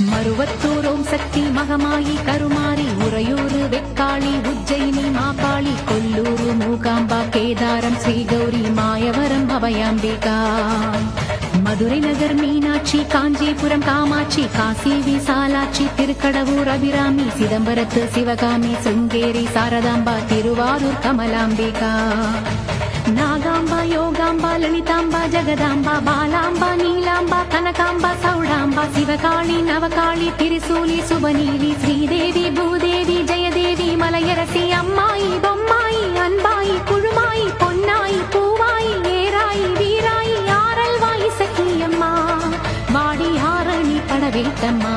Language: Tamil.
மருவத்தூர் ஓம் சக்தி மகமாயி கருமாரி உறையூரு வெக்காளி உஜ்ஜயினி மாகாளி கொல்லூரு மூகாம்பா கேதாரம் ஸ்ரீகௌரி மாயவரம் அபயாம்பிகா மதுரை நகர் மீனாட்சி காஞ்சிபுரம் காமாட்சி காசி விசாலாட்சி திருக்கடவூர் அபிராமி சிதம்பரத்து சிவகாமி சிருங்கேரி சாரதாம்பா திருவாரூர் கமலாம்பிகா நாகாம்பா யோகாம்பா லலிதாம்பா ஜெகதாம்பா பாலாம்பா நீலாம்பா கனகாம்பா சௌடாம்பா சிவகாளி நவகாளி திரிசூலி சுபநீலி ஸ்ரீதேவி பூதேவி ஜெயதேவி மலையரசி அம்மாயி பொம்மாயி அன்பாயி குழுமாயி பொன்னாயி பூவாயி ஏராயி வீராயி ஆரல்வாயி சக்கியம்மா வாடி ஆரணி படவேட்டம்மா